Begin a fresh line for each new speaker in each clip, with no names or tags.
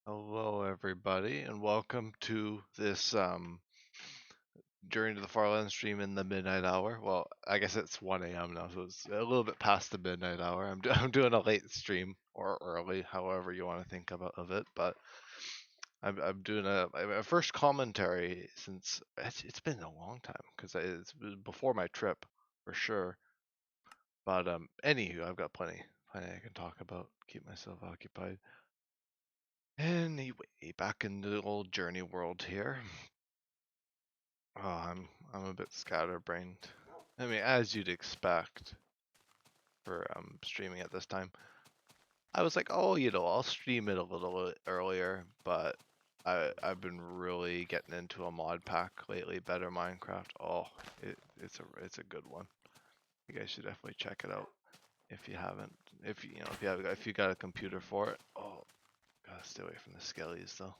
Hello, everybody, and welcome to this Journey to the Farlands stream in the midnight hour. Well, I guess it's 1 a.m. now, so it's a little bit past the midnight hour. I'm doing a late stream or early, however you want to think of it. But I'm doing a first commentary since it's been a long time because it's before my trip for sure. But anywho, I've got plenty I can talk about, keep myself occupied. Anyway, back in the old journey world here. Oh, I'm a bit scatterbrained. I mean, as you'd expect for streaming at this time. I was like, oh, I'll stream it a little bit earlier, but I've been really getting into a mod pack lately, Better Minecraft. Oh, it's a good one. You guys should definitely check it out if you haven't. If you got a computer for it. Oh, gotta stay away from the skellies though.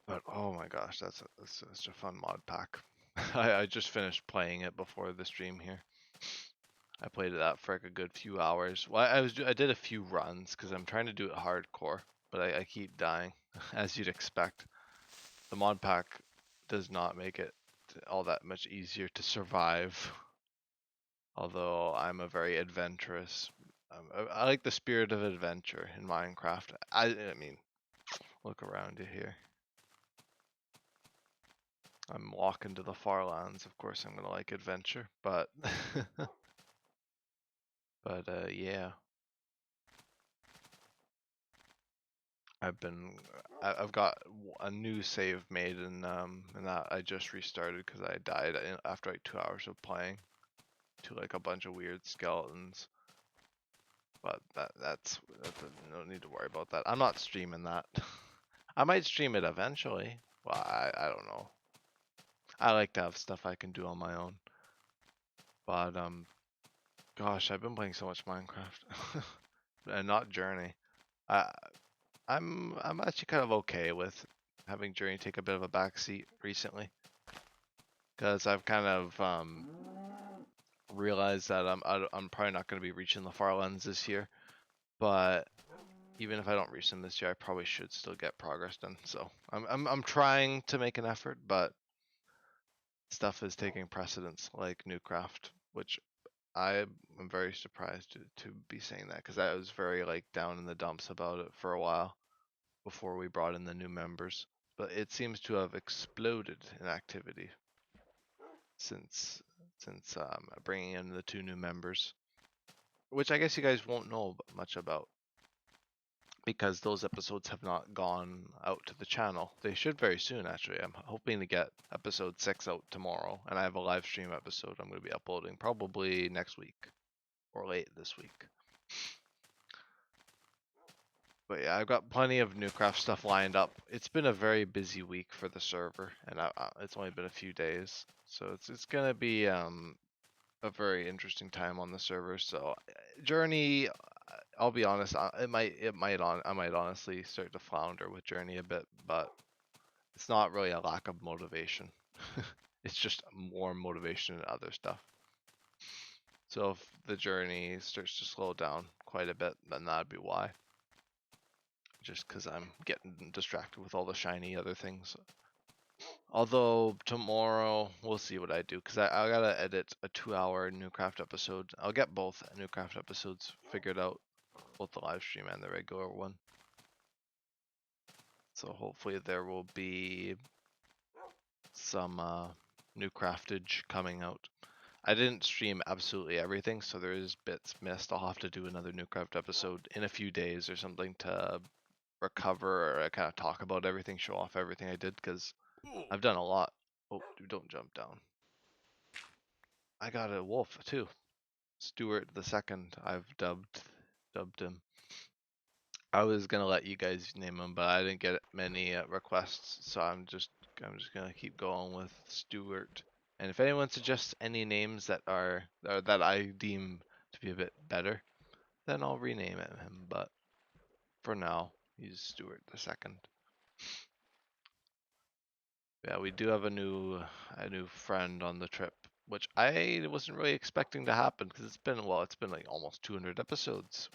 But oh my gosh, that's such a fun mod pack. I just finished playing it before the stream here. I played that for like a good few hours. Well, I did a few runs because I'm trying to do it hardcore, but I keep dying, as you'd expect. The mod pack does not make it all that much easier to survive. Although I'm a very adventurous. I like the spirit of adventure in Minecraft. I mean, look around you here. I'm walking to the Farlands. Of course, I'm gonna like adventure, but yeah. I've got a new save made and that I just restarted because I died after like 2 hours of playing to like a bunch of weird skeletons. But that's no need to worry about that. I'm not streaming that. I might stream it eventually. Well, I don't know. I like to have stuff I can do on my own. But gosh, I've been playing so much Minecraft and not Journey. I I'm actually kind of okay with having Journey take a bit of a backseat recently, because I've kind of realized that I'm probably not going to be reaching the Farlands this year. But even if I don't reach them this year, I probably should still get progress done. So I'm trying to make an effort, but stuff is taking precedence, like Newcraft, which I am very surprised to be saying that, because I was very like down in the dumps about it for a while before we brought in the new members. But it seems to have exploded in activity since bringing in the two new members, which I guess you guys won't know much about because those episodes have not gone out to the channel. They should very soon, actually. I'm hoping to get episode 6 out tomorrow, and I have a live stream episode I'm going to be uploading probably next week or late this week. But yeah, I've got plenty of Newcraft stuff lined up. It's been a very busy week for the server, and it's only been a few days, so it's gonna be a very interesting time on the server. So Journey, I'll be honest, I might honestly start to flounder with Journey a bit, but it's not really a lack of motivation. It's just more motivation in other stuff. So if the Journey starts to slow down quite a bit, then that'd be why. Just because I'm getting distracted with all the shiny other things. Although tomorrow we'll see what I do, because I gotta edit a 2-hour Newcraft episode. I'll get both Newcraft episodes figured out, both the live stream and the regular one. So hopefully there will be some new craftage coming out. I didn't stream absolutely everything, so there is bits missed. I'll have to do another Newcraft episode in a few days or something to recover or kind of talk about everything, show off everything I did, because I've done a lot. Oh, don't jump down. I got a wolf too. Stuart the Second, I've dubbed him. I was gonna let you guys name him, but I didn't get many requests, so I'm just gonna keep going with Stuart. And if anyone suggests any names that that I deem to be a bit better, then I'll rename him. But for now, he's Stuart the Second. Yeah, we do have a new friend on the trip, which I wasn't really expecting to happen because it's been like almost 200 episodes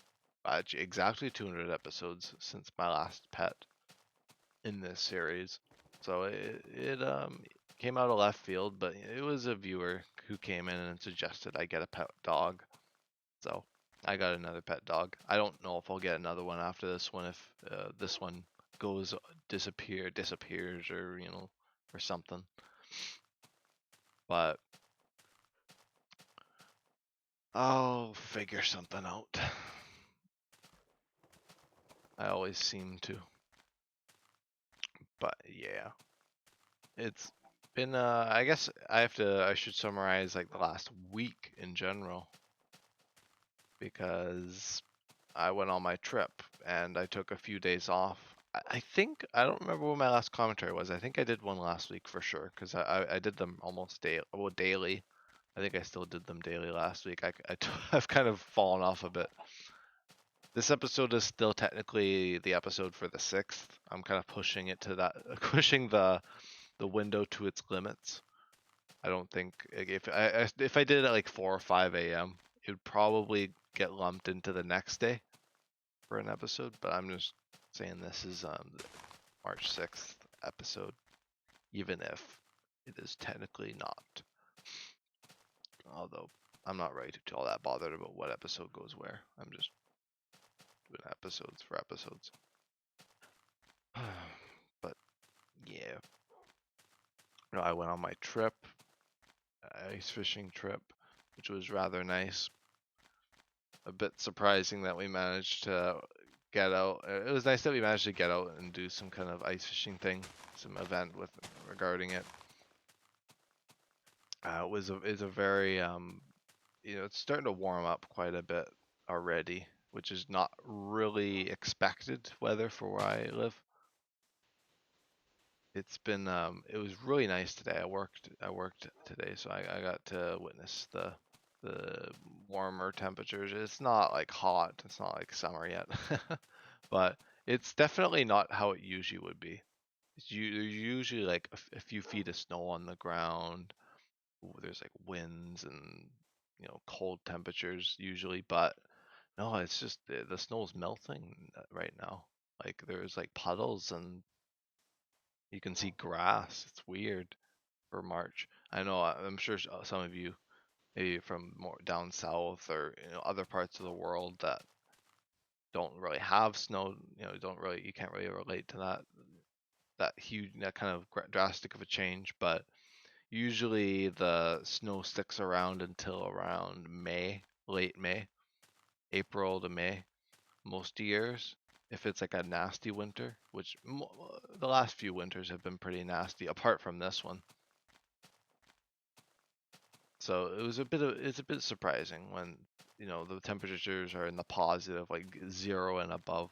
exactly 200 episodes since my last pet in this series. So it came out of left field, but it was a viewer who came in and suggested I get a pet dog. So I got another pet dog. I don't know if I'll get another one after this one if this one goes disappears or or something. But I'll figure something out. I always seem to. But yeah, it's been I guess I should summarize like the last week in general because I went on my trip and I took a few days off. I think I don't remember what my last commentary was. I think I did one last week for sure because I did them almost daily. I think I still did them daily last week. I've kind of fallen off a bit. This episode is still technically the episode for the 6th. I'm kind of pushing it to that, pushing the window to its limits. I don't think like, if I did it at like 4 or 5 a.m., it would probably get lumped into the next day for an episode. But I'm just saying this is the March 6th episode, even if it is technically not. Although I'm not really all that bothered about what episode goes where. I'm just doing episodes for episodes. But yeah, I went on my trip, ice fishing trip, which was rather nice. A bit surprising that we managed to get out. It was nice that we managed to get out and do some kind of ice fishing thing, some event regarding it. It was a very it's starting to warm up quite a bit already, which is not really expected weather for where I live. It's been it was really nice today. I worked today, so I got to witness the warmer temperatures. It's not like hot, it's not like summer yet. But it's definitely not how it usually would be. There's usually like a few feet of snow on the ground. There's like winds and cold temperatures usually, but no, it's just the snow's melting right now. Like there's like puddles and you can see grass. It's weird for March. I know I'm sure some of you maybe from more down south or other parts of the world that don't really have snow, you can't really relate to that kind of drastic of a change, but usually the snow sticks around until around May, late May, April to May, most years. If it's like a nasty winter, which the last few winters have been pretty nasty, apart from this one. So it's a bit surprising when the temperatures are in the positive, like 0 and above.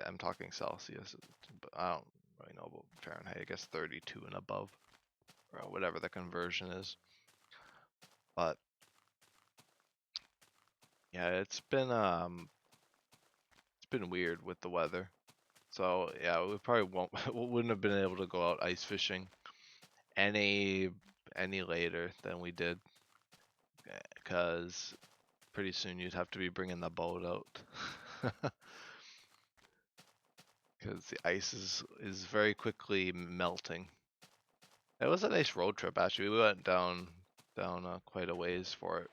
I'm talking Celsius, but I don't really know about Fahrenheit. I guess 32 and above, or whatever the conversion is. But yeah, it's been weird with the weather. So yeah, we probably wouldn't have been able to go out ice fishing any later than we did, because pretty soon you'd have to be bringing the boat out. Because the ice is very quickly melting. It was a nice road trip actually. We went down quite a ways for it.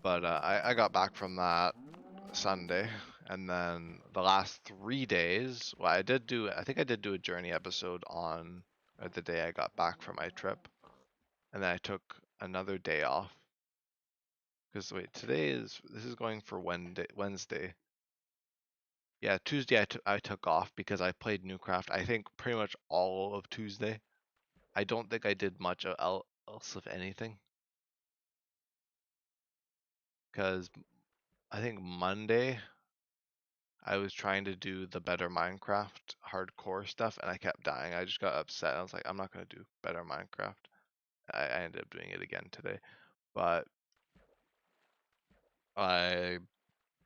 But I got back from that Sunday, and then the last 3 days, well, I think I did do a journey episode on the day I got back from my trip, and then I took another day off. Because wait, this is going for Wednesday. Yeah, Tuesday I took off because I played Newcraft. I think pretty much all of Tuesday. I don't think I did much else of anything. Because I think Monday I was trying to do the better Minecraft hardcore stuff and I kept dying. I just got upset. I was like, I'm not going to do better Minecraft. I ended up doing it again today. But I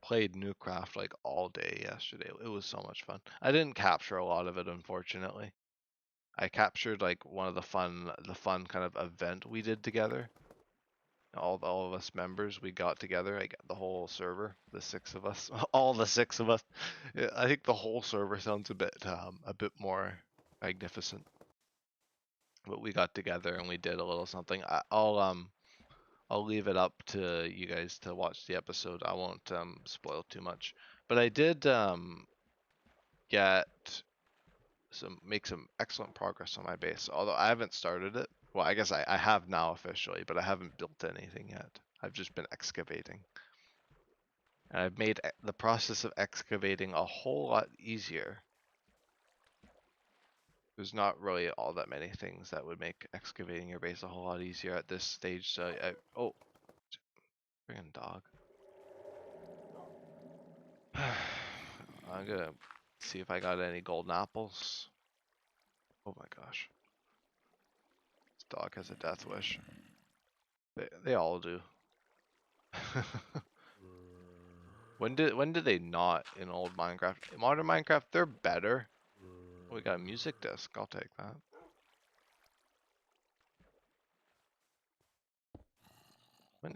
played Newcraft like all day yesterday. It was so much fun. I didn't capture a lot of it, unfortunately. I captured like one of the fun kind of event we did together. all of us members, we got together. I got the whole server, the 6 of us, all the 6 of us. Yeah, I think the whole server sounds a bit more magnificent. But we got together and we did a little something. I'll leave it up to you guys to watch the episode. I won't spoil too much. But I did get make some excellent progress on my base. Although I haven't started it. Well, I guess I have now officially, but I haven't built anything yet. I've just been excavating. And I've made the process of excavating a whole lot easier. There's not really all that many things that would make excavating your base a whole lot easier at this stage. So oh, friggin' dog. I'm gonna see if I got any golden apples. Oh my gosh. This dog has a death wish. They all do. When did they not in old Minecraft? In modern Minecraft, they're better. We got a music disc. I'll take that.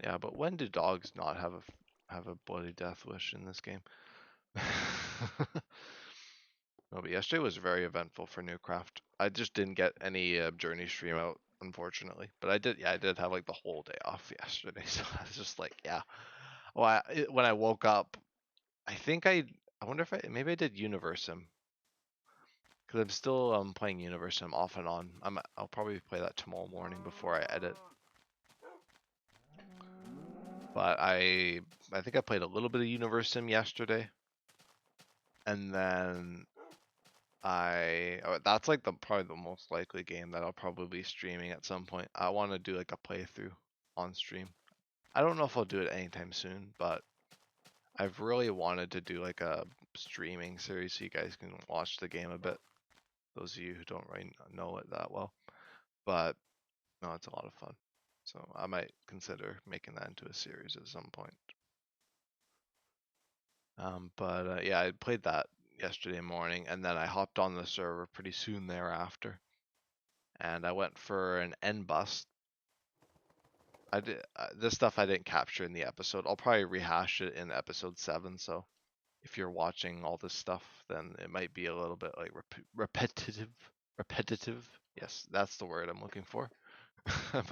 Yeah, but when do dogs not have a bloody death wish in this game? No, but yesterday was very eventful for Newcraft. I just didn't get any journey stream out, unfortunately. But I did have like the whole day off yesterday, so I was just like, yeah. Well, when I woke up, I wonder if maybe I did Universum. Because I'm still playing Universum off and on. I'll probably play that tomorrow morning before I edit. But I think I played a little bit of Universum yesterday. And then that's like probably the most likely game that I'll probably be streaming at some point. I want to do like a playthrough on stream. I don't know if I'll do it anytime soon, but I've really wanted to do like a streaming series so you guys can watch the game a bit. Those of you who don't really know it that well. But no, it's a lot of fun. So I might consider making that into a series at some point. But yeah, I played that yesterday morning, and then I hopped on the server pretty soon thereafter, and I went for an end bust. I did this stuff I didn't capture in the episode. I'll probably rehash it in episode 7. So if you're watching all this stuff, then it might be a little bit like repetitive. Repetitive. Yes, that's the word I'm looking for. I'm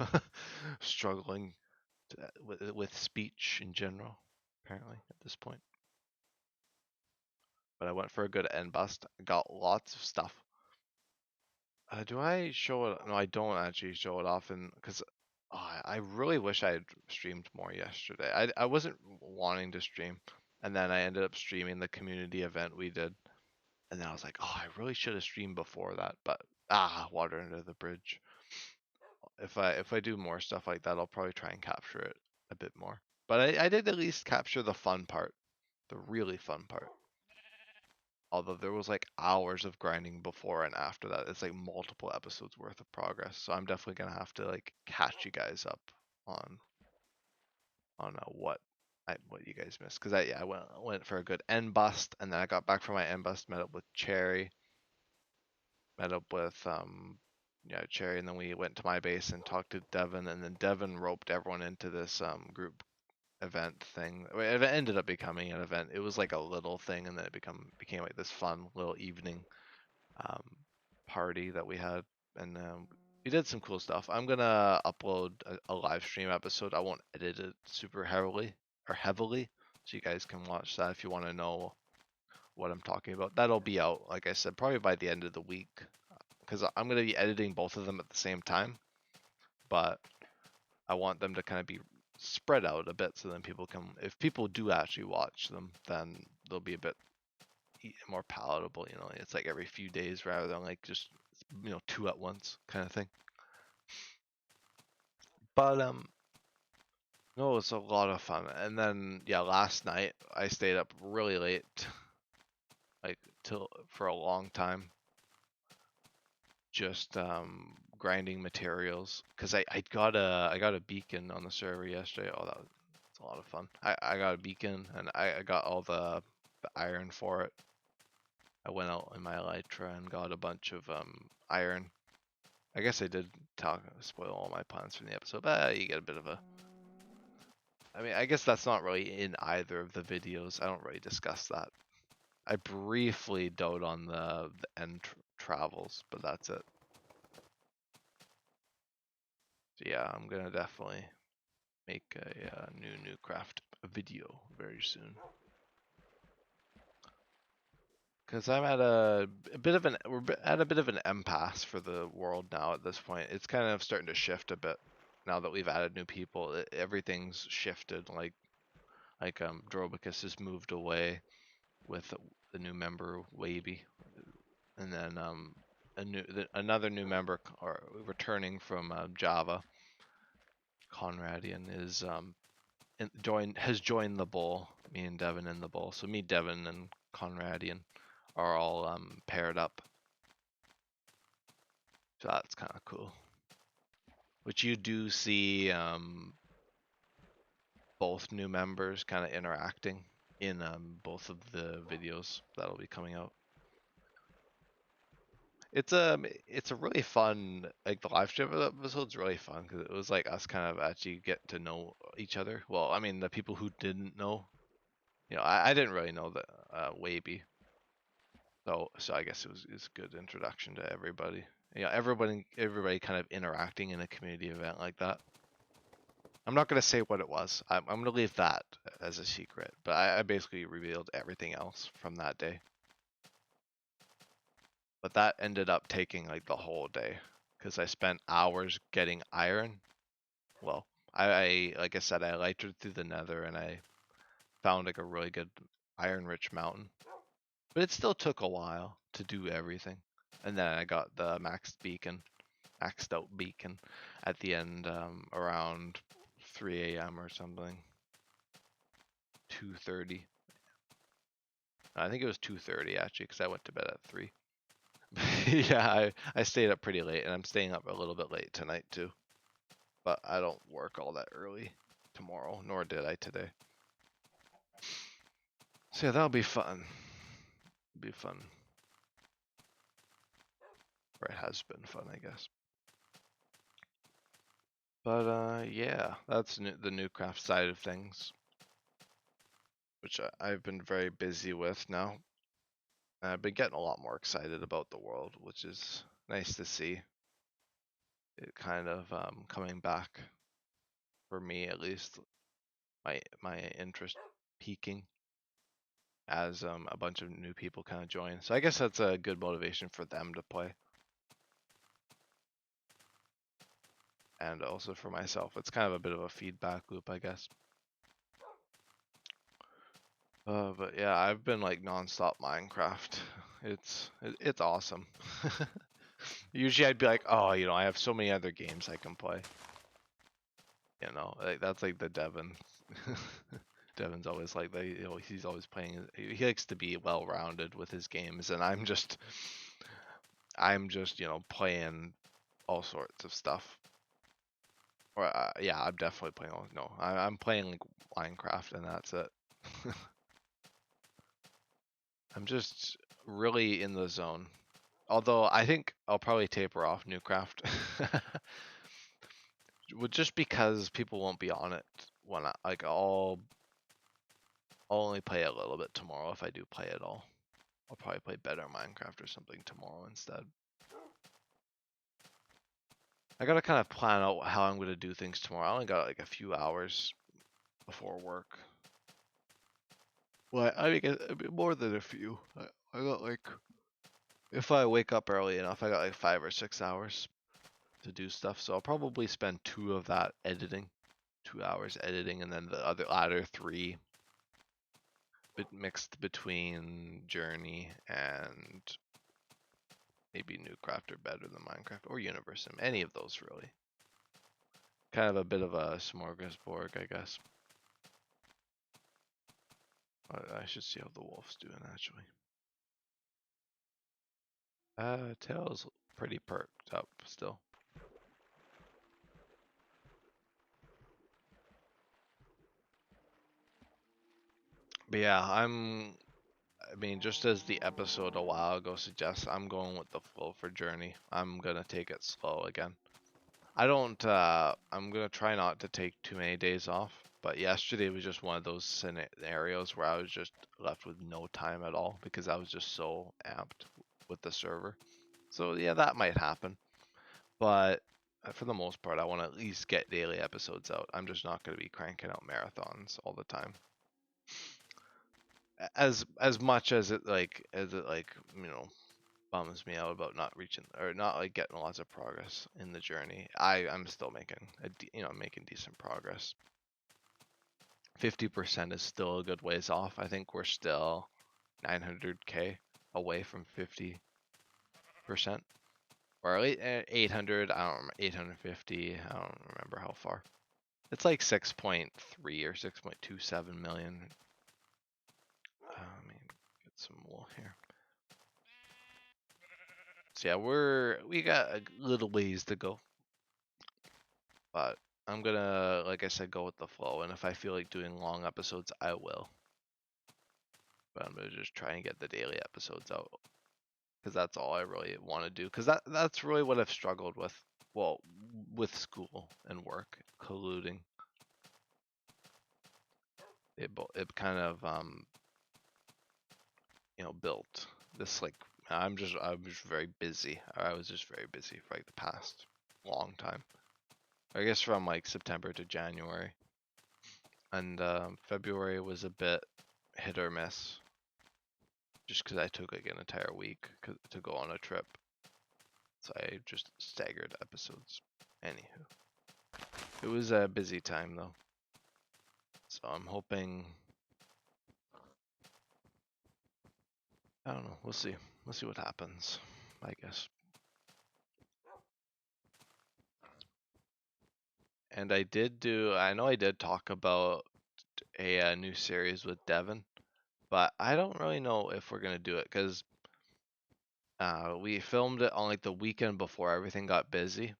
struggling with speech in general, apparently, at this point. But I went for a good end bust. Got lots of stuff. Do I show it? No, I don't actually show it often because I really wish I had streamed more yesterday. I wasn't wanting to stream, and then I ended up streaming the community event we did, and then I was like, oh, I really should have streamed before that, but water under the bridge. If I do more stuff like that, I'll probably try and capture it a bit more. But I did at least capture the fun part, the really fun part. Although there was like hours of grinding before and after that. It's like multiple episodes worth of progress. So I'm definitely gonna have to like catch you guys up on what you guys missed. Cause I went for a good end bust, and then I got back from my end bust, met up with Cherry, met up with Cherry, and then we went to my base and talked to Devin, and then Devin roped everyone into this group event thing. It ended up becoming an event. It was like a little thing, and then it became like this fun little evening party that we had, and we did some cool stuff. I'm gonna upload a live stream episode. I won't edit it super heavily, so you guys can watch that if you want to know what I'm talking about. That'll be out, like I said, probably by the end of the week, because I'm gonna be editing both of them at the same time, but I want them to kind of be spread out a bit, so then people can, if people do actually watch them, then they'll be a bit more palatable. It's like every few days rather than like just 2 at once kind of thing. But no, it's a lot of fun. And then yeah, last night I stayed up really late, like for a long time, just grinding materials, because I got a beacon on the server yesterday. Oh, that's a lot of fun. I got a beacon, and I got all the iron for it. I went out in my elytra and got a bunch of iron. I guess I did spoil all my plans from the episode, but you get a bit of a I mean, I guess that's not really in either of the videos. I don't really discuss that. I briefly dote on the end travels, but that's it. So yeah, I'm gonna definitely make a new craft video very soon. Because I'm at we're at a bit of an impasse for the world now at this point. It's kind of starting to shift a bit now that we've added new people. Everything's shifted. Like Drobicus has moved away with the new member Waby, and then another new member or returning from Java, Conradian is has joined the bowl. Me and Devin in the bowl. So me, Devin, and Conradian are all paired up. So that's kind of cool. Which you do see both new members kind of interacting in both of the videos that'll be coming out. It's a really fun, like the live stream episode's really fun because it was like us kind of actually get to know each other. Well, I mean the people who didn't know, I didn't really know the Waby, so I guess it was a good introduction to everybody. Everybody kind of interacting in a community event like that. I'm not gonna say what it was. I'm gonna leave that as a secret, but I basically revealed everything else from that day. But that ended up taking like the whole day because I spent hours getting iron. Well, I like I said, I lightered through the nether and I found like a really good iron-rich mountain. But it still took a while to do everything. And then I got the maxed out beacon at the end around 3 a.m. or something. 2:30. I think it was 2:30 actually because I went to bed at 3. Yeah, I stayed up pretty late and I'm staying up a little bit late tonight too. But I don't work all that early tomorrow, nor did I today. So yeah, that'll be fun. It'll be fun. Or it has been fun, I guess. But yeah, that's the new craft side of things, which I've been very busy with now. I've been getting a lot more excited about the world, which is nice to see. It kind of coming back for me at least. My interest peaking as a bunch of new people kind of join. So I guess that's a good motivation for them to play. And also for myself. It's kind of a bit of a feedback loop, I guess. But yeah, I've been like nonstop Minecraft. It's awesome. Usually I'd be like, oh, I have so many other games I can play. Like that's like the Devin. Devin's always like that. He's always playing. He likes to be well-rounded with his games, and I'm just playing all sorts of stuff. Or yeah, I'm definitely playing. No, I'm playing like Minecraft, and that's it. I'm just really in the zone. Although I think I'll probably taper off Newcraft. Well, just because people won't be on it when I'll only play a little bit tomorrow if I do play at all. I'll probably play better Minecraft or something tomorrow instead. I gotta kind of plan out how I'm gonna do things tomorrow. I only got like a few hours before work. Well, I mean, more than a few. I got like, if I wake up early enough, I got like 5 or 6 hours to do stuff. So I'll probably spend 2 of that editing, 2 hours editing, and then the latter 3 mixed between Journey and maybe Newcraft or better than Minecraft or Universe, any of those really. Kind of a bit of a smorgasbord, I guess. I should see how the wolf's doing actually. Tail's pretty perked up still. But yeah, I mean, just as the episode a while ago suggests, I'm going with the flow for Journey. I'm gonna take it slow again. I'm gonna try not to take too many days off. But yesterday was just one of those scenarios where I was just left with no time at all because I was just so amped with the server. So yeah, that might happen. But for the most part, I want to at least get daily episodes out. I'm just not going to be cranking out marathons all the time. As much as it like bums me out about not reaching or not like getting lots of progress in the journey. I'm still making making decent progress. 50% is still a good ways off. I think we're still 900k away from 50%, or 800. I don't remember, 850. I don't remember how far. It's like 6.3 or 6.27 million. Let me get some wool here. So yeah, we got a little ways to go, but I'm gonna, like I said, go with the flow. And if I feel like doing long episodes, I will. But I'm gonna just try and get the daily episodes out because that's all I really want to do. Because that's really what I've struggled with. Well, with school and work colluding, it kind of built this like I was very busy. I was just very busy for like the past long time. I guess from like September to January, and February was a bit hit or miss, just because I took like an entire week to go on a trip. So I just staggered episodes. Anywho, it was a busy time though, so I'm hoping. I don't know. We'll see. We'll see what happens, I guess. And I know I did talk about a new series with Devin, but I don't really know if we're gonna do it because we filmed it on like the weekend before everything got busy,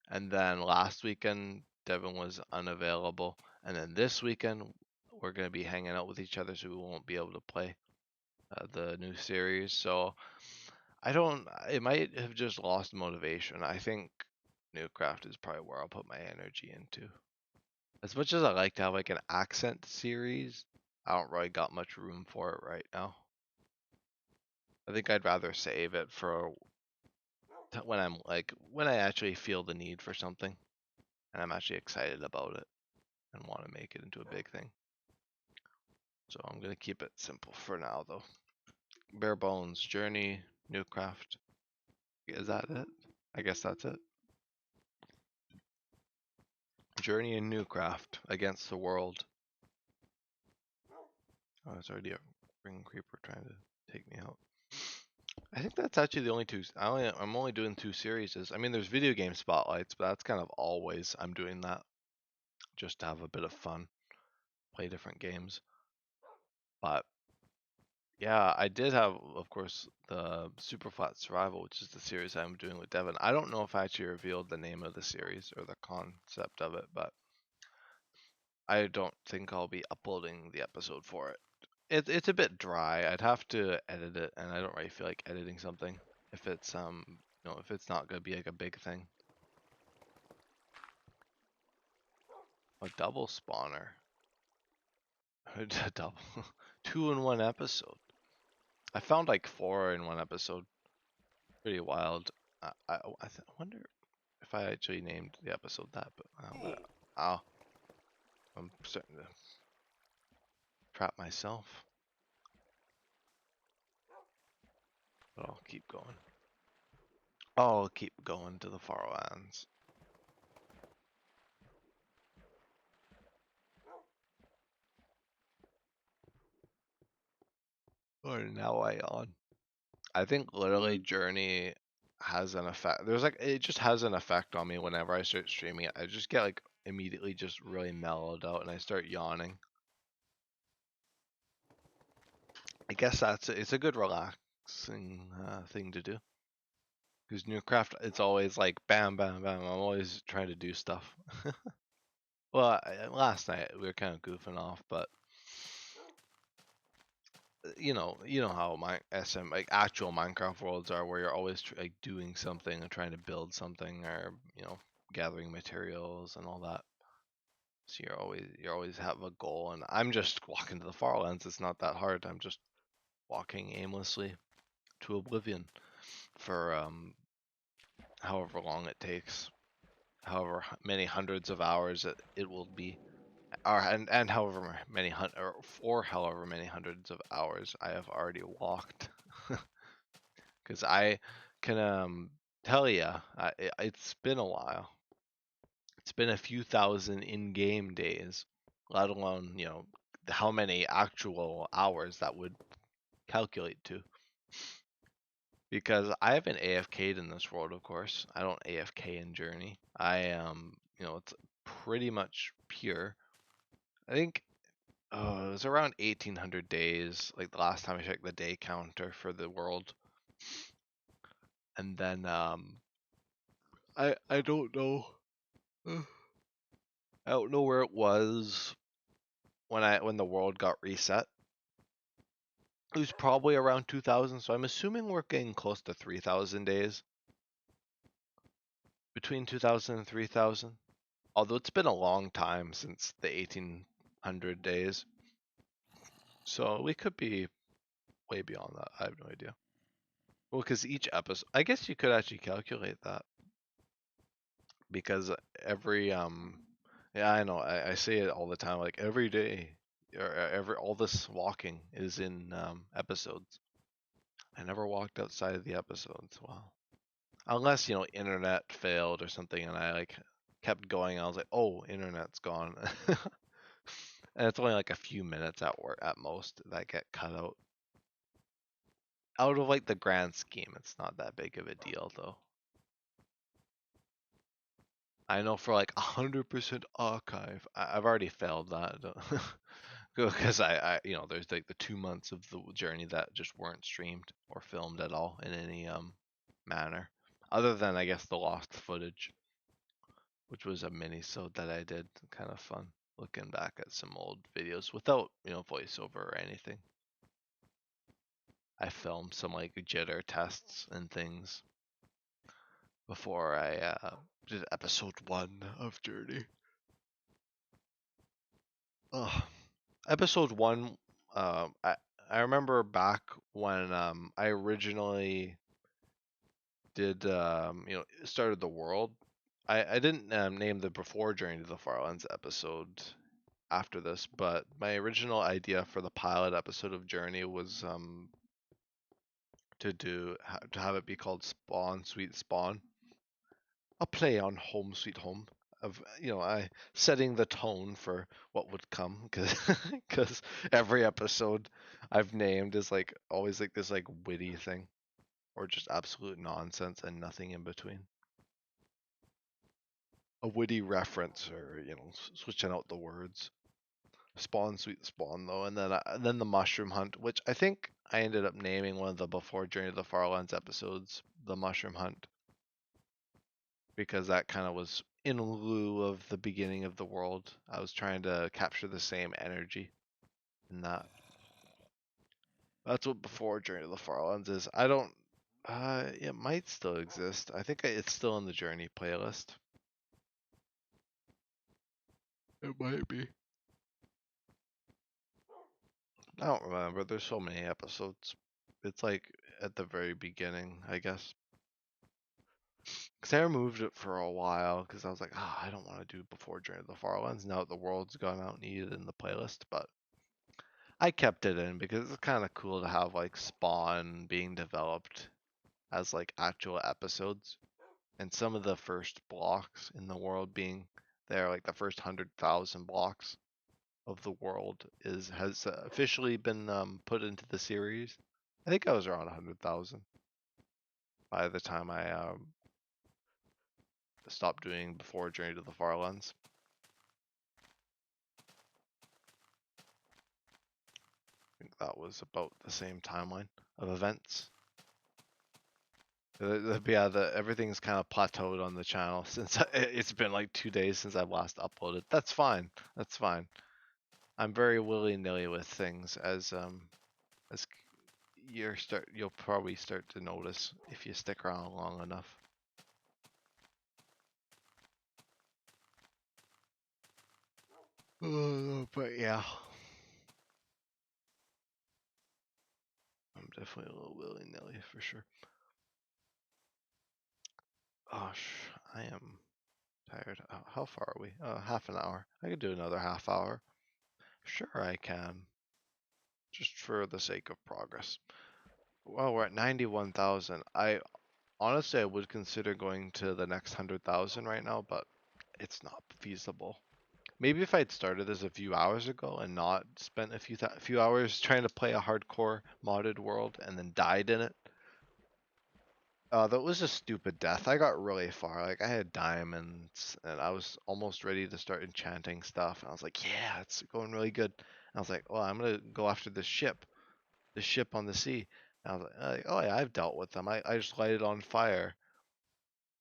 and then last weekend Devin was unavailable, and then this weekend we're gonna be hanging out with each other, so we won't be able to play the new series. So I don't. It might have just lost motivation. I think Newcraft is probably where I'll put my energy into. As much as I like to have like an accent series, I don't really got much room for it right now. I think I'd rather save it for when I actually feel the need for something and I'm actually excited about it and want to make it into a big thing. So I'm gonna keep it simple for now though. Bare bones, journey, Newcraft. Is that it? I guess that's it. Journey and Newcraft against the world. Oh, it's already a ring creeper trying to take me out. I think that's actually the only two. I'm only doing 2 series. I mean, there's video game spotlights, but that's kind of always I'm doing that just to have a bit of fun, play different games. But yeah, I did have, of course, the Super Flat Survival, which is the series I'm doing with Devin. I don't know if I actually revealed the name of the series or the concept of it, but I don't think I'll be uploading the episode for it. It's a bit dry. I'd have to edit it, and I don't really feel like editing something if it's if it's not gonna be like a big thing. A double spawner. A double 2 in 1 episode. I found like 4 in 1 episode. Pretty wild. I wonder if I actually named the episode that, but I'm starting to trap myself. But I'll keep going. I'll keep going to the Farlands. Or now I on. I think literally Journey has an effect. It just has an effect on me whenever I start streaming it. I just get like immediately just really mellowed out and I start yawning. I guess it's a good relaxing thing to do. Because Newcraft, it's always like bam, bam, bam. I'm always trying to do stuff. Well, last night we were kind of goofing off, but you know how my like actual Minecraft worlds are, where you're always like doing something and trying to build something, or gathering materials and all that. So you always have a goal, and I'm just walking to the Farlands. It's not that hard. I'm just walking aimlessly to oblivion for however long it takes, however many hundreds of hours it will be, and however many or however many hundreds of hours I have already walked, because I can tell you, it's been a while. It's been a few thousand in-game days, let alone how many actual hours that would calculate to. Because I haven't AFK'd in this world, of course. I don't AFK in Journey. It's pretty much pure. I think it was around 1800 days, like the last time I checked the day counter for the world. And then I don't know. I don't know where it was when the world got reset. It was probably around 2000, so I'm assuming we're getting close to 3000 days. Between 2000 and 3000. Although it's been a long time since the 1800 days. So we could be way beyond that. I have no idea. Well, because each episode, I guess you could actually calculate that. Because every, yeah, I know, I say it all the time, like every day, or all this walking is in episodes. I never walked outside of the episodes. Wow. Unless, internet failed or something and I kept going. I was like, oh, internet's gone. And it's only like a few minutes at work at most that get cut out. Out of the grand scheme, it's not that big of a deal though. I know for 100% archive, I've already failed that. Because there's the 2 months of the journey that just weren't streamed or filmed at all in any manner. Other than I guess the lost footage, which was a mini-sode that I did. Kind of fun looking back at some old videos without, voiceover or anything. I filmed some jitter tests and things before I did episode 1 of Journey. Episode 1, I remember back when I originally did started the world. I didn't name the Before Journey to the Farlands episode after this, but my original idea for the pilot episode of Journey was to have it be called Spawn Sweet Spawn, a play on Home Sweet Home, of I setting the tone for what would come, because every episode I've named is always this witty thing, or just absolute nonsense and nothing in between. A witty reference, or switching out the words. Spawn Sweet Spawn though, and then the Mushroom Hunt, which I think I ended up naming one of the Before Journey to the Farlands episodes the Mushroom Hunt, because that kind of was in lieu of the beginning of the world. I was trying to capture the same energy in that. That's what Before Journey to the Farlands is. I don't. It might still exist. I think it's still in the Journey playlist. It might be. I don't remember. There's so many episodes. It's at the very beginning, I guess. Because I removed it for a while because I was like, I don't want to do Before Journey to the Farlands now that the world's gone out and needed in the playlist. But I kept it in because it's kind of cool to have Spawn being developed as actual episodes, and some of the first blocks in the world being there, the first 100,000 blocks of the world has officially been put into the series. I think I was around 100,000 by the time I stopped doing Before Journey to the Farlands. I think that was about the same timeline of events. Everything's kind of plateaued on the channel since it's been 2 days since I've last uploaded. That's fine. That's fine. I'm very willy-nilly with things, as you'll probably start to notice if you stick around long enough. But yeah, I'm definitely a little willy-nilly for sure. Gosh, I am tired. How far are we? Half an hour. I could do another half hour. Sure, I can. Just for the sake of progress. Well, we're at 91,000. I would consider going to the next 100,000 right now, but it's not feasible. Maybe if I'd started this a few hours ago and not spent a few hours trying to play a hardcore modded world and then died in it. That was a stupid death. I got really far. Like I had diamonds and I was almost ready to start enchanting stuff. And I was like, yeah, it's going really good. And I was like, well, I'm gonna go after this ship on the sea. And I was like, oh yeah, I've dealt with them. I just light it on fire.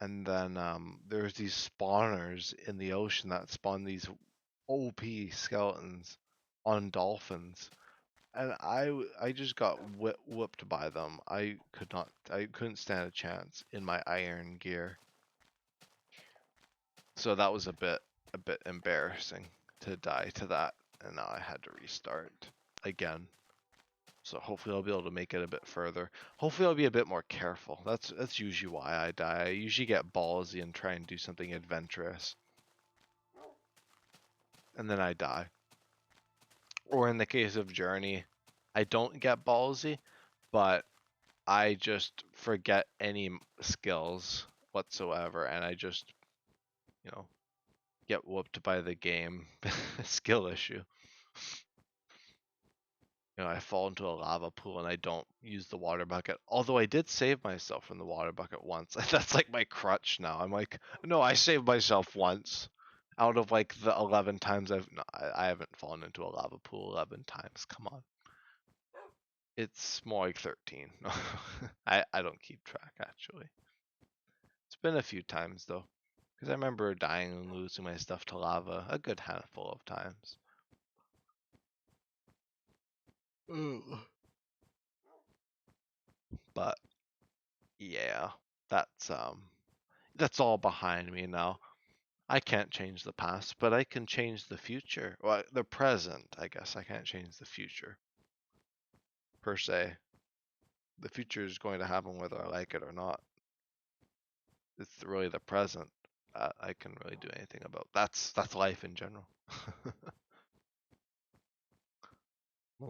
And then there's these spawners in the ocean that spawn these OP skeletons on dolphins, and I just got whooped by them. I couldn't stand a chance in my iron gear. So that was a bit embarrassing to die to that, and now I had to restart again. So hopefully I'll be able to make it a bit further. Hopefully I'll be a bit more careful. That's usually why I die. I usually get ballsy and try and do something adventurous, and then I die. Or in the case of Journey, I don't get ballsy, but I just forget any skills whatsoever, and I just, you know, get whooped by the game. Skill issue. I fall into a lava pool and I don't use the water bucket. Although I did save myself from the water bucket once. That's like my crutch now. I'm like, no, I saved myself once. Out of like the 11 times no, I haven't fallen into a lava pool 11 times. Come on. It's more like 13. I don't keep track actually. It's been a few times though. Because I remember dying and losing my stuff to lava a good handful of times. But yeah, that's all behind me now. I can't change the past, but I can change the future. Well, the present, I guess. I can't change the future per se. The future is going to happen whether I like it or not. It's really the present I can really do anything about. That's life in general.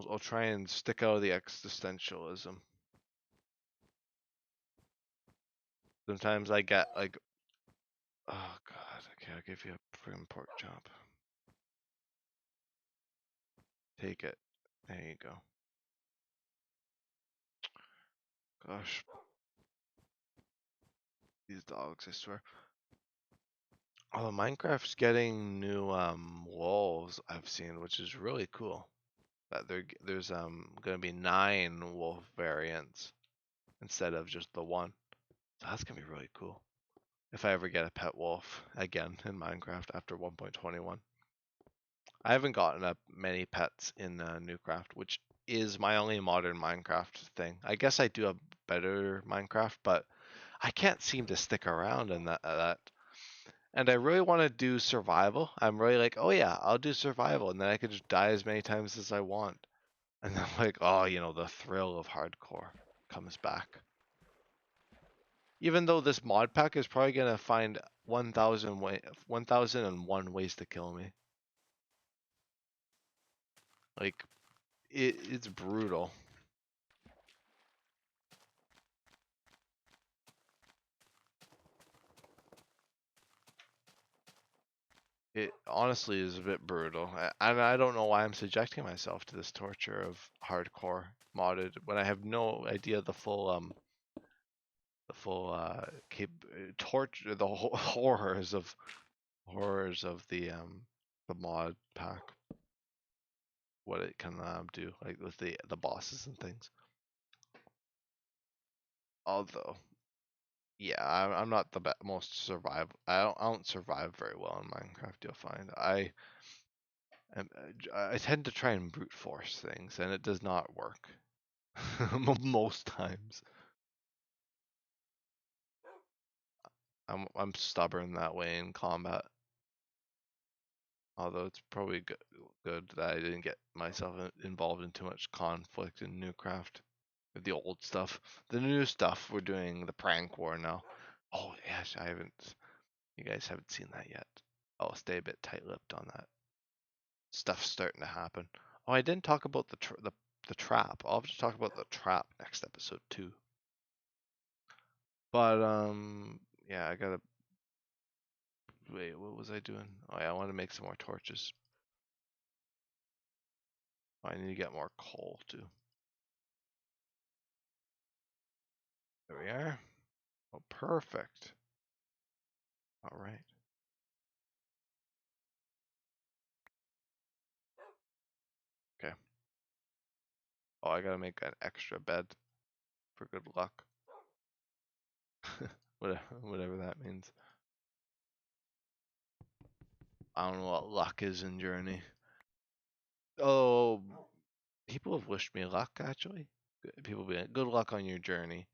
I'll try and stick out of the existentialism. Sometimes I get like, oh god, okay, I'll give you a friggin' pork chop. Take it. There you go. Gosh. These dogs, I swear. Oh, Minecraft's getting new wolves I've seen, which is really cool. That there's gonna be 9 wolf variants instead of just the one. So that's gonna be really cool. If I ever get a pet wolf again in Minecraft after 1.21. I haven't gotten up many pets in Newcraft, which is my only modern Minecraft thing. I guess I do a better Minecraft, but I can't seem to stick around in that. And I really want to do survival. I'm really like, oh yeah, I'll do survival, and then I could just die as many times as I want. And then like, oh, the thrill of hardcore comes back. Even though this mod pack is probably gonna find 1,001 ways to kill me. Like, it's brutal. It honestly is a bit brutal. And I don't know why I'm subjecting myself to this torture of hardcore modded when I have no idea the full torture, the horrors of the mod pack, what it can do, like with the bosses and things. Although, yeah, I'm not the most survive. I don't survive very well in Minecraft. You'll find I tend to try and brute force things, and it does not work most times. I'm stubborn that way in combat. Although it's probably good that I didn't get myself involved in too much conflict in Newcraft with the old stuff. The new stuff, we're doing the prank war now. Oh yes, I haven't. You guys haven't seen that yet. I'll stay a bit tight-lipped on that. Stuff's starting to happen. Oh, I didn't talk about the trap. I'll have to talk about the trap next episode too. But yeah, I gotta wait. What was I doing? Oh yeah, I want to make some more torches. I need to get more coal too. There we are. Oh, perfect. All right. Okay. Oh, I gotta make an extra bed for good luck. Whatever that means. I don't know what luck is in Journey. Oh, people have wished me luck actually. People be like, good luck on your journey.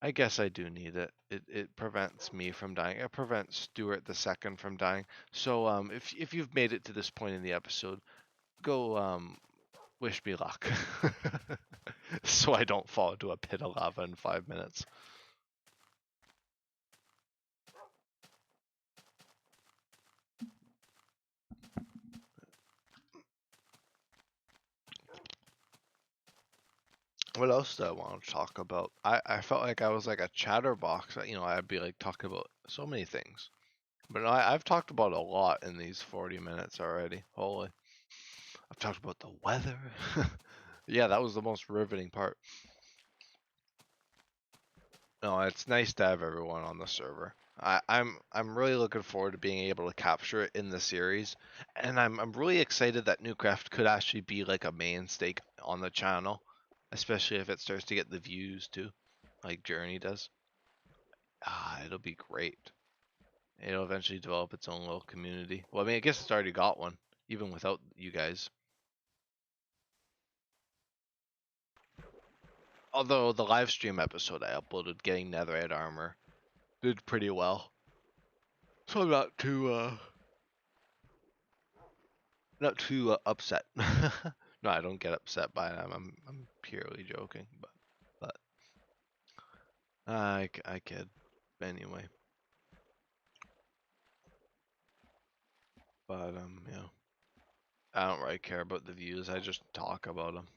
I guess I do need it. It prevents me from dying. It prevents Stuart the second from dying. So if you've made it to this point in the episode, go wish me luck. So I don't fall into a pit of lava in 5 minutes. What else do I want to talk about? I felt like I was like a chatterbox. You know, I'd be like talking about so many things. But no, I've talked about a lot in these 40 minutes already. Holy. I've talked about the weather. Yeah, that was the most riveting part. No, it's nice to have everyone on the server. I'm really looking forward to being able to capture it in the series, and I'm really excited that Newcraft could actually be like a mainstay on the channel, especially if it starts to get the views too, like Journey does. Ah, it'll be great. It'll eventually develop its own little community. Well, I mean, I guess it's already got one, even without you guys. Although the live stream episode I uploaded, getting netherite armor, did pretty well. So I'm not too upset. No, I don't get upset by it. I'm purely joking, but I kid. Anyway, but yeah, I don't really care about the views. I just talk about them.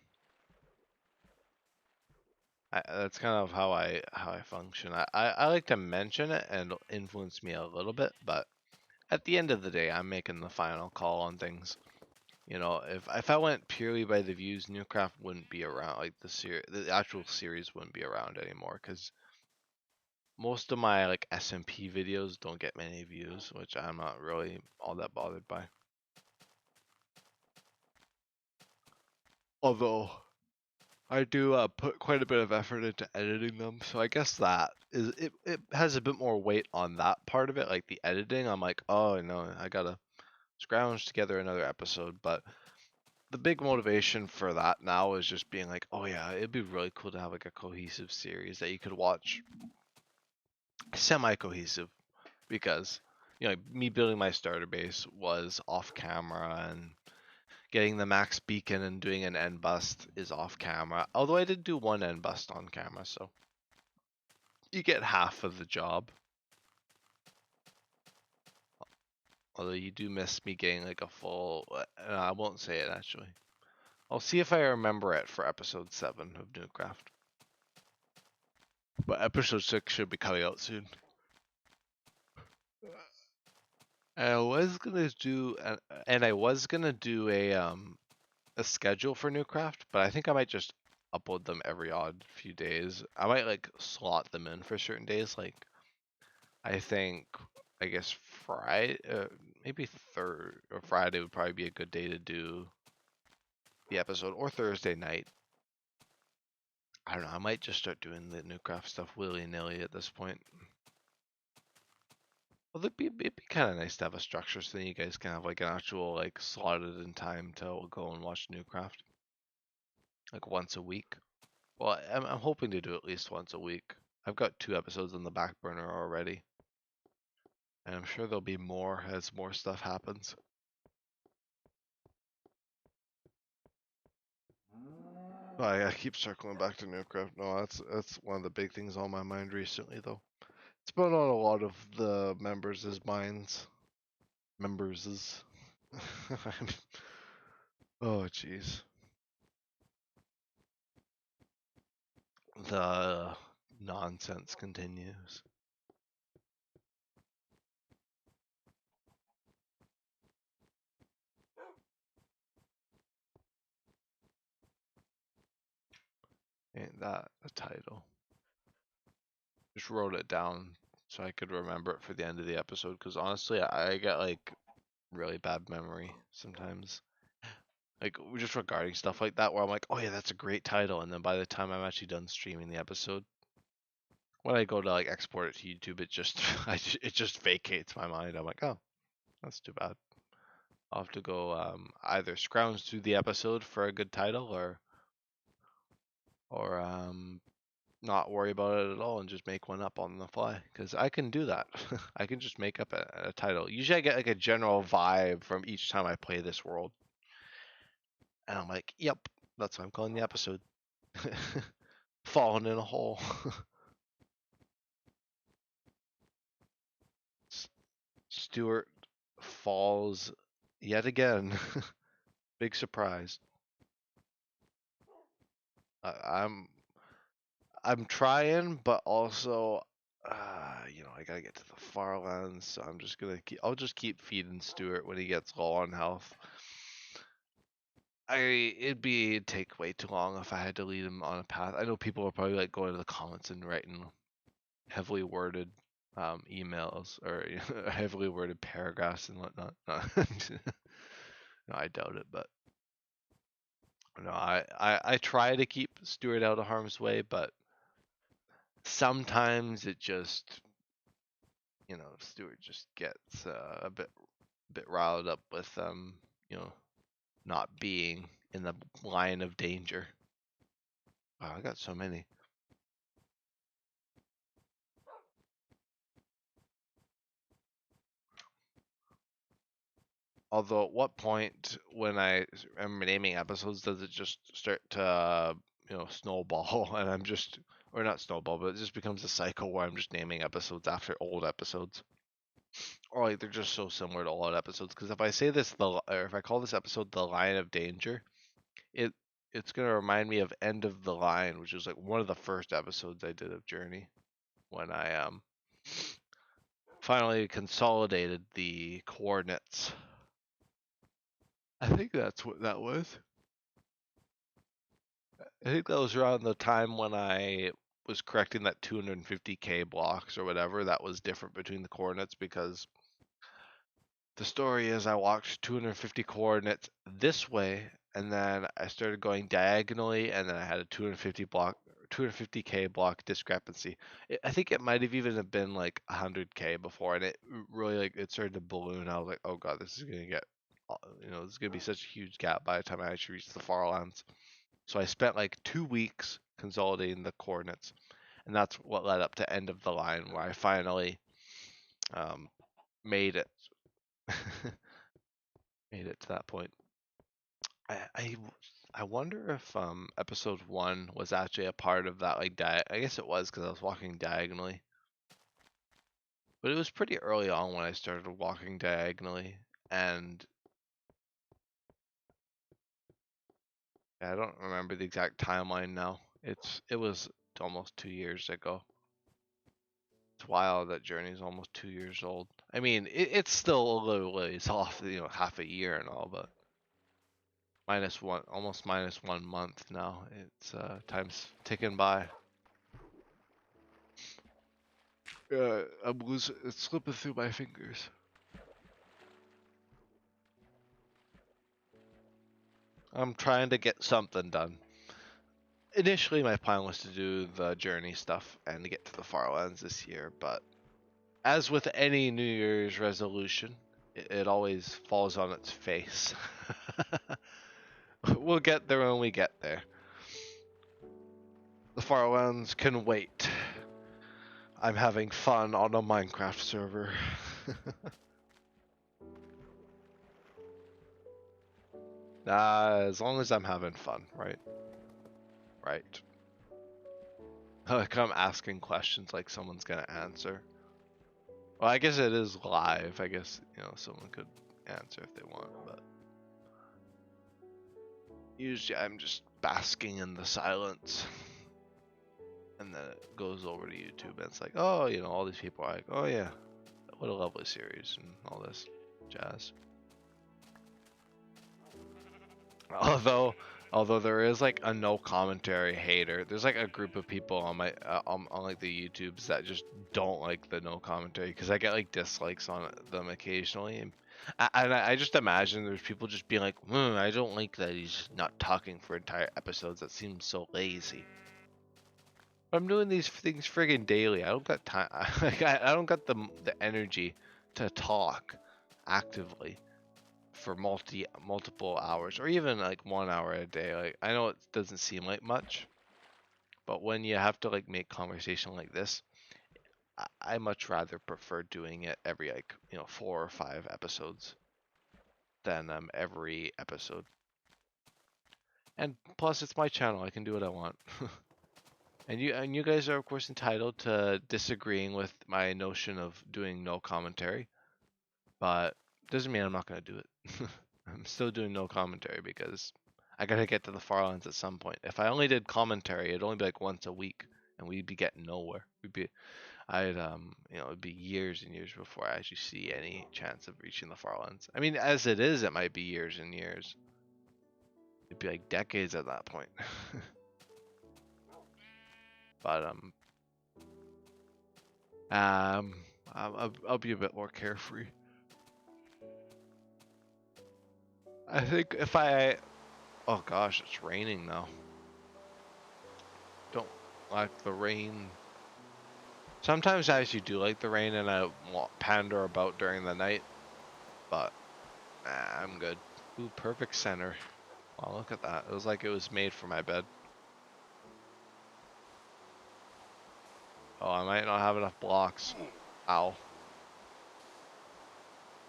That's kind of how I function. I like to mention it and it'll influence me a little bit, but at the end of the day, I'm making the final call on things. You know, if I went purely by the views, Newcraft wouldn't be around. Like the actual series wouldn't be around anymore because most of my like SMP videos don't get many views, which I'm not really all that bothered by. Although I do put quite a bit of effort into editing them, so I guess that is it has a bit more weight on that part of it, like the editing. I'm like, oh no, I gotta scrounge together another episode, but the big motivation for that now is just being like, oh yeah, it'd be really cool to have like a cohesive series that you could watch, semi-cohesive, because you know, me building my starter base was off camera, and getting the max beacon and doing an end bust is off camera. Although I did do one end bust on camera, so you get half of the job. Although you do miss me getting like a full, I won't say it actually. I'll see if I remember it for episode 7 of Newcraft. But episode 6 should be coming out soon. I was gonna do, and I was gonna do a schedule for Newcraft, but I think I might just upload them every odd few days. I might like slot them in for certain days. Like I think, I guess Friday, maybe third or Friday would probably be a good day to do the episode, or Thursday night. I don't know. I might just start doing the Newcraft stuff willy nilly at this point. Well, it'd be kind of nice to have a structure so then you guys can have like an actual like slotted in time to go and watch Newcraft, like once a week. Well, I'm hoping to do at least once a week. I've got 2 episodes on the back burner already, and I'm sure there'll be more as more stuff happens. I keep circling back to Newcraft. No, that's one of the big things on my mind recently, though. It's been on a lot of the members' minds. Members'. Oh, jeez. The nonsense continues. Ain't that a title? Just wrote it down so I could remember it for the end of the episode, because honestly, I get like really bad memory sometimes. Like just regarding stuff like that, where I'm like, oh yeah, that's a great title, and then by the time I'm actually done streaming the episode, when I go to like export it to YouTube, it just it just vacates my mind. I'm like, oh, that's too bad. I'll have to go either scrounge through the episode for a good title, or not worry about it at all and just make one up on the fly, because I can do that. I can just make up a title. Usually I get like a general vibe from each time I play this world, and I'm like, yep, that's what I'm calling the episode. Falling in a hole. Stuart falls yet again. Big surprise. I'm trying, but also, I gotta get to the Farlands, so I'm just gonna I'll just keep feeding Stuart when he gets low on health. It'd take way too long if I had to lead him on a path. I know people are probably like going to the comments and writing heavily worded emails or heavily worded paragraphs and whatnot. No, no, I doubt it, but no, I try to keep Stuart out of harm's way, but sometimes it just, Stuart just gets a bit riled up with not being in the line of danger. Wow, I got so many. Although, at what point when I am naming episodes does it just start to, snowball and I'm just, or not snowball, but it just becomes a cycle where I'm just naming episodes after old episodes, or like they're just so similar to old episodes. Because if I say this, or if I call this episode "The Line of Danger," it it's gonna remind me of End of the Line, which was like one of the first episodes I did of Journey when I finally consolidated the coordinates. I think that's what that was. I think that was around the time when I was correcting that 250k blocks or whatever. That was different between the coordinates, because the story is I walked 250 coordinates this way, and then I started going diagonally, and then I had a 250k block discrepancy. I think it might have even been like 100k before, and it really like it started to balloon. I was like, oh god, this is gonna get, this is gonna be such a huge gap by the time I actually reach the Farlands. So I spent like 2 weeks consolidating the coordinates, and that's what led up to End of the Line, where I finally made it. Made it to that point. I wonder if episode 1 was actually a part of that, like I guess it was, because I was walking diagonally. But it was pretty early on when I started walking diagonally, and I don't remember the exact timeline now. It was almost 2 years ago. It's wild that Journey's almost 2 years old. I mean, it's still a little ways off, half a year and all, but almost minus 1 month now. It's time's ticking by. It's slipping through my fingers. I'm trying to get something done. Initially, my plan was to do the Journey stuff and to get to the Farlands this year, but as with any New Year's resolution, it always falls on its face. We'll get there when we get there. The Farlands can wait. I'm having fun on a Minecraft server. As long as I'm having fun, right? Right. Like I'm asking questions like someone's gonna answer. Well, I guess it is live. I guess, you know, someone could answer if they want, but usually I'm just basking in the silence. And then it goes over to YouTube and it's like, oh, you know, all these people are like, oh yeah, what a lovely series and all this jazz. Although there is like a no commentary hater, there's like a group of people on my on like the YouTubes that just don't like the no commentary because I get like dislikes on them occasionally, and I just imagine there's people just being like, I don't like that he's not talking for entire episodes. That seems so lazy. But I'm doing these things friggin' daily. I don't got time. I don't got the energy to talk actively for multiple hours or even like 1 hour a day. Like I know it doesn't seem like much, but when you have to like make conversation like this, I much rather prefer doing it every like 4 or 5 episodes than every episode. And plus it's my channel, I can do what I want. And you guys are of course entitled to disagreeing with my notion of doing no commentary, but doesn't mean I'm not gonna do it. I'm still doing no commentary because I gotta get to the Farlands at some point. If I only did commentary, it'd only be like once a week, and we'd be getting nowhere. It'd be years and years before I actually see any chance of reaching the Farlands. I mean, as it is, it might be years and years. It'd be like decades at that point. But I'll be a bit more carefree. I think if I, oh gosh, it's raining now. Don't like the rain. Sometimes I actually do like the rain and I pander about during the night, but I'm good. Ooh, perfect center. Wow, look at that. It was like it was made for my bed. Oh, I might not have enough blocks. Ow.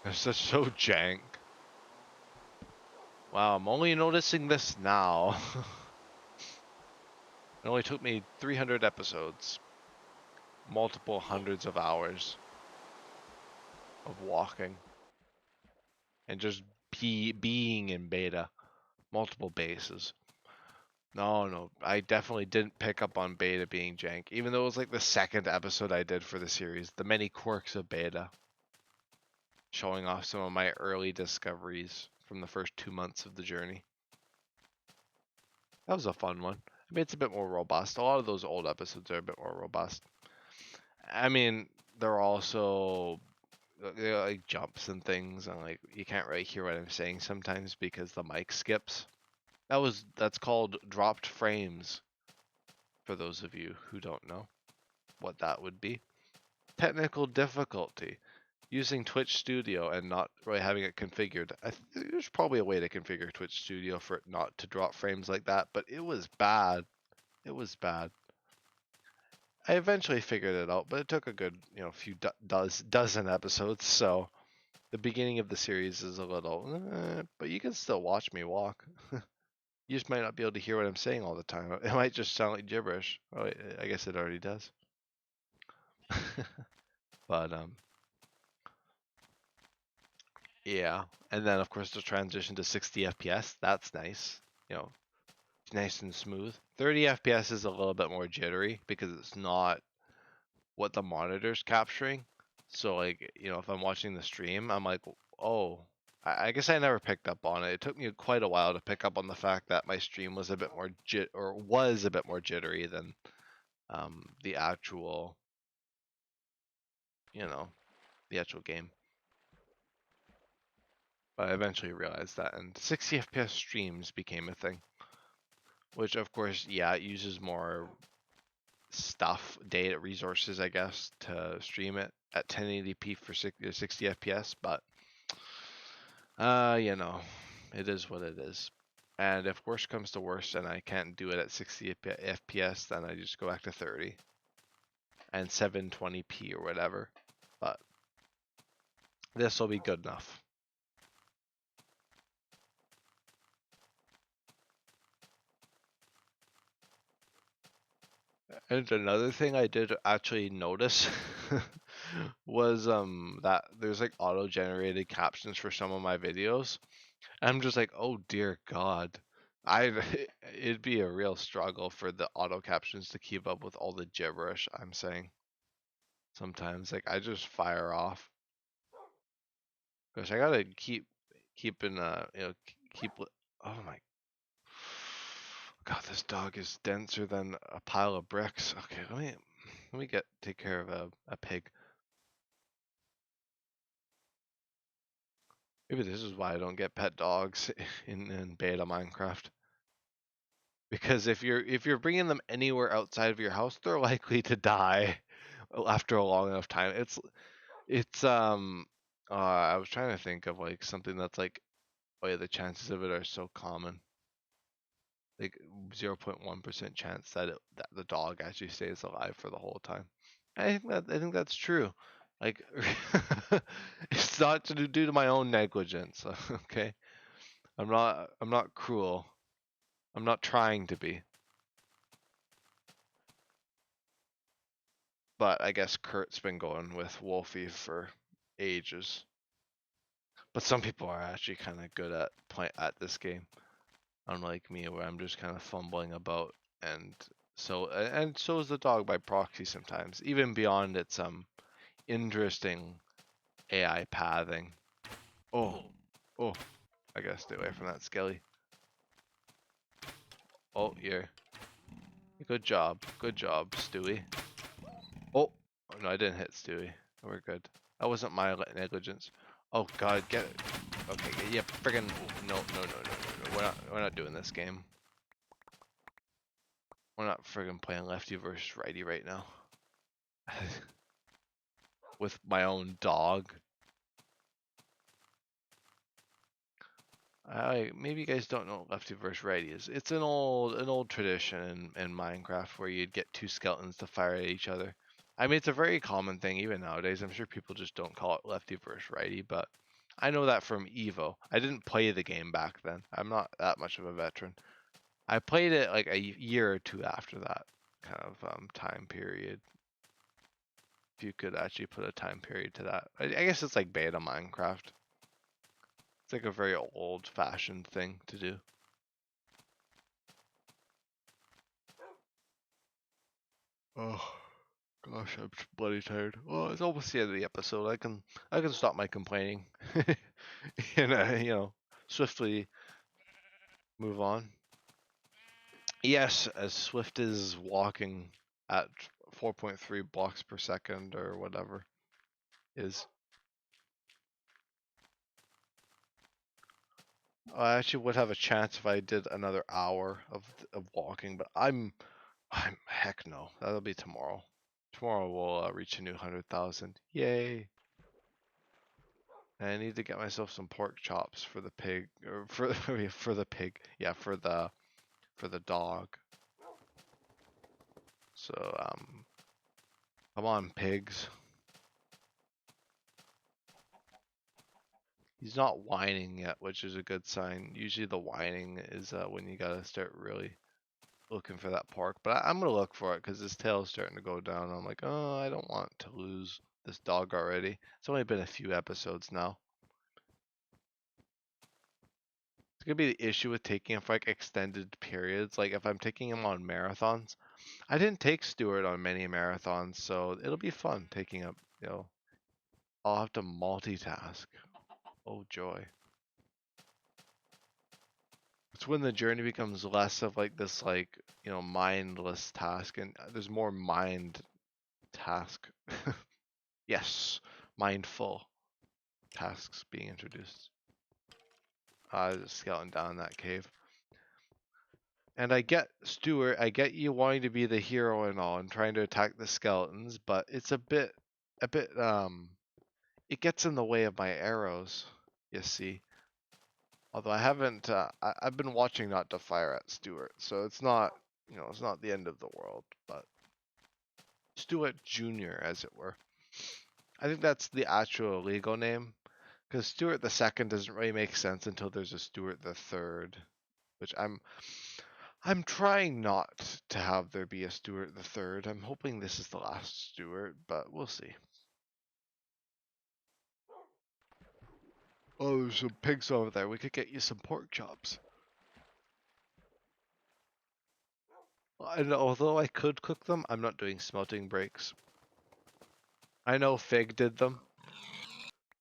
This is so jank. Wow, I'm only noticing this now. It only took me 300 episodes. Multiple hundreds of hours of walking. And just being in beta. Multiple bases. No, I definitely didn't pick up on beta being jank, even though it was like the second episode I did for the series, the many quirks of beta, showing off some of my early discoveries from the first 2 months of the journey. That was a fun one. I mean, it's a bit more robust. A lot of those old episodes are a bit more robust. I mean, they're also like jumps and things, and like you can't really hear what I'm saying sometimes because the mic skips. That's called dropped frames, for those of you who don't know what that would be. Technical difficulty. Using Twitch Studio and not really having it configured. There's probably a way to configure Twitch Studio for it not to drop frames like that, but it was bad. It was bad. I eventually figured it out, but it took a good, few dozen episodes, so the beginning of the series is a little, but you can still watch me walk. You just might not be able to hear what I'm saying all the time. It might just sound like gibberish. Oh, I guess it already does. But yeah. And then of course the transition to 60 FPS. That's nice. It's nice and smooth. 30 FPS is a little bit more jittery because it's not what the monitor's capturing. So like, if I'm watching the stream, I'm like, oh, I guess I never picked up on it. It took me quite a while to pick up on the fact that my stream was a bit more jittery than the actual, the actual game. But I eventually realized that, and 60 FPS streams became a thing. Which, of course, yeah, it uses more data resources, I guess, to stream it at 1080p for 60 FPS, but, it is what it is. And if worse comes to worse and I can't do it at 60 FPS, then I just go back to 30 and 720p or whatever. But this will be good enough. And another thing I did actually notice was that there's like auto-generated captions for some of my videos. I'm just like, oh dear God. I it'd be a real struggle for the auto captions to keep up with all the gibberish I'm saying. Sometimes like I just fire off. Gosh, I gotta keeping keep oh my God, this dog is denser than a pile of bricks. Okay, let me take care of a pig. Maybe this is why I don't get pet dogs in beta Minecraft. Because if you're bringing them anywhere outside of your house, they're likely to die after a long enough time. It's I was trying to think of like something that's like, oh yeah, the chances of it are so common. Like 0.1% chance that the dog actually stays alive for the whole time. I think that's true. Like it's not due to my own negligence. Okay, I'm not cruel. I'm not trying to be. But I guess Kurt's been going with Wolfie for ages. But some people are actually kind of good at this game, unlike me, where I'm just kind of fumbling about, and so is the dog by proxy sometimes, even beyond its interesting AI pathing. Oh, oh, I gotta stay away from that skelly. Oh, yeah. Good job, Stewie. Oh, no, I didn't hit Stewie. We're good. That wasn't my negligence. Oh God, get it. Okay, yeah, friggin' no. We're not doing this game. We're not friggin' playing lefty versus righty right now. With my own dog. Maybe you guys don't know what lefty versus righty is. It's an old tradition in Minecraft where you'd get two skeletons to fire at each other. I mean, it's a very common thing even nowadays. I'm sure people just don't call it lefty versus righty, but I know that from Evo. I didn't play the game back then. I'm not that much of a veteran. I played it like a year or two after that kind of time period. If you could actually put a time period to that. I guess it's like beta Minecraft. It's like a very old-fashioned thing to do. Oh gosh, I'm bloody tired. Well, it's almost the end of the episode. I can stop my complaining and swiftly move on. Yes, as swift as walking at 4.3 blocks per second or whatever is. I actually would have a chance if I did another hour of walking, but I'm heck no. That'll be tomorrow. Tomorrow we'll reach a new 100,000. Yay! And I need to get myself some pork chops for the pig, or for the pig. Yeah, for the dog. So come on, pigs. He's not whining yet, which is a good sign. Usually the whining is when you gotta start really looking for that pork. But I'm gonna look for it because his tail's starting to go down. I'm like, oh, I don't want to lose this dog already. It's only been a few episodes now. It's gonna be the issue with taking him for like extended periods. Like if I'm taking him on marathons, I didn't take Stuart on many marathons, so it'll be fun taking up. I'll have to multitask. Oh joy. It's when the journey becomes less of like this mindless task and there's more mind task. Yes, mindful tasks being introduced. There's a skeleton down in that cave. And I get Stuart, I get you wanting to be the hero and all and trying to attack the skeletons, but it's a bit it gets in the way of my arrows, you see. Although I haven't, I've been watching not to fire at Stuart, so it's not, it's not the end of the world, but Stuart Jr., as it were. I think that's the actual legal name, because Stuart the Second doesn't really make sense until there's a Stuart the Third, which I'm trying not to have there be a Stuart the Third. I'm hoping this is the last Stuart, but we'll see. Oh, there's some pigs over there. We could get you some pork chops. And although I could cook them, I'm not doing smelting breaks. I know Fig did them,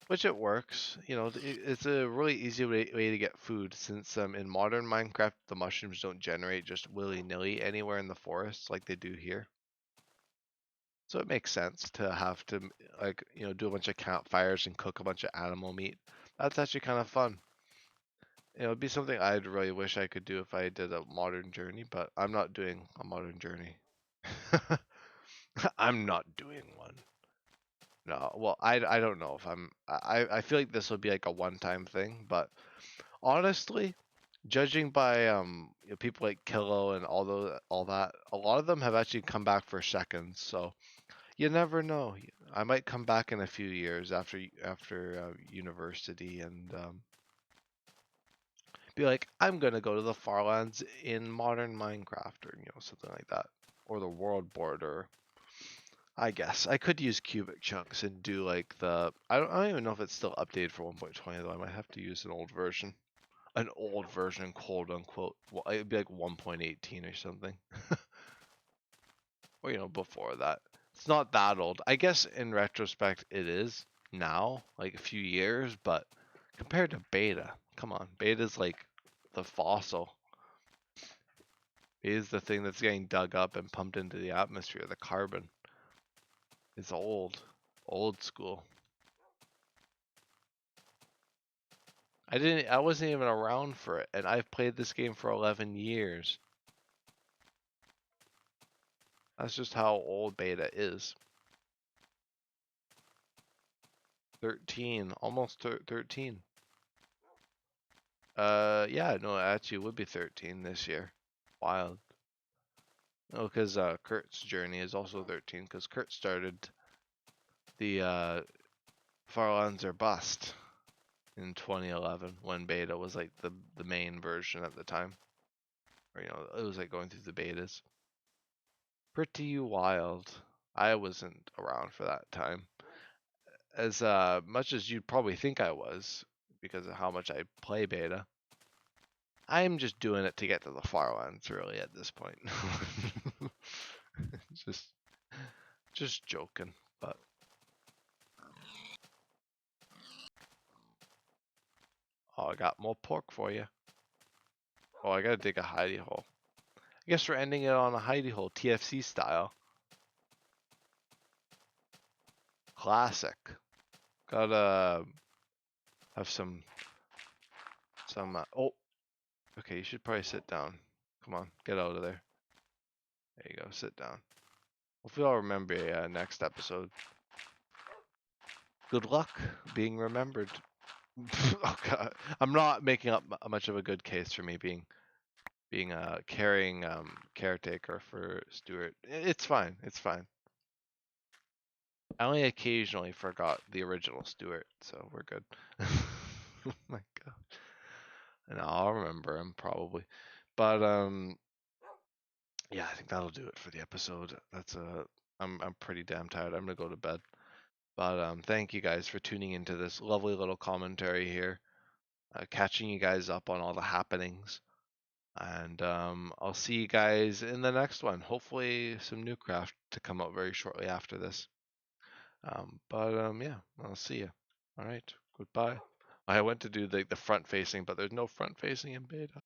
which it works. You know, it's a really easy way to get food since in modern Minecraft the mushrooms don't generate just willy-nilly anywhere in the forest like they do here. So it makes sense to have to like, you know, do a bunch of campfires and cook a bunch of animal meat. That's actually kind of fun. You know, it'd be something I'd really wish I could do if I did a modern journey, but I'm not doing a modern journey. I'm not doing one. No, well, I don't know if I feel like this will be like a one-time thing, but honestly, judging by you know, people like Killo and all that, a lot of them have actually come back for seconds, so you never know. I might come back in a few years after university and be like, I'm gonna go to the Farlands in modern Minecraft or you know something like that, or the world border. I guess I could use cubic chunks and do like I don't even know if it's still updated for 1.20 though. I might have to use an old version, quote unquote. Well, it'd be like 1.18 or something, or you know before that. It's not that old. I guess in retrospect it is now, like a few years, but compared to beta, come on, beta's like the fossil. It is the thing that's getting dug up and pumped into the atmosphere. The carbon. It's old school. I wasn't even around for it, and I've played this game for 11 years. That's just how old beta is. 13, almost 13. Yeah, no, it actually would be 13 this year. Wild. No, because Kurt's journey is also 13, because Kurt started the Farlands or Bust in 2011 when beta was like the main version at the time. Or, you know, it was like going through the betas. Pretty wild. I wasn't around for that time. As much as you'd probably think I was, because of how much I play beta. I'm just doing it to get to the Farlands, really, at this point. just, just joking, but. Oh, I got more pork for you. Oh, I gotta dig a hidey hole. I guess we're ending it on a hidey hole, TFC style. Classic. Gotta have some. Oh, okay. You should probably sit down. Come on, get out of there. There you go. Sit down. Hopefully, I'll remember you next episode. Good luck being remembered. Oh God, I'm not making up much of a good case for me being a carrying caretaker for Stuart. It's fine. It's fine. I only occasionally forgot the original Stuart, so we're good. Oh my God. And I'll remember him probably. But yeah, I think that'll do it for the episode. I'm pretty damn tired. I'm gonna go to bed. But thank you guys for tuning into this lovely little commentary here, catching you guys up on all the happenings. And I'll see you guys in the next one. Hopefully, some new craft to come out very shortly after this. Yeah, I'll see you. All right, goodbye. I went to do the front facing, but there's no front facing in beta.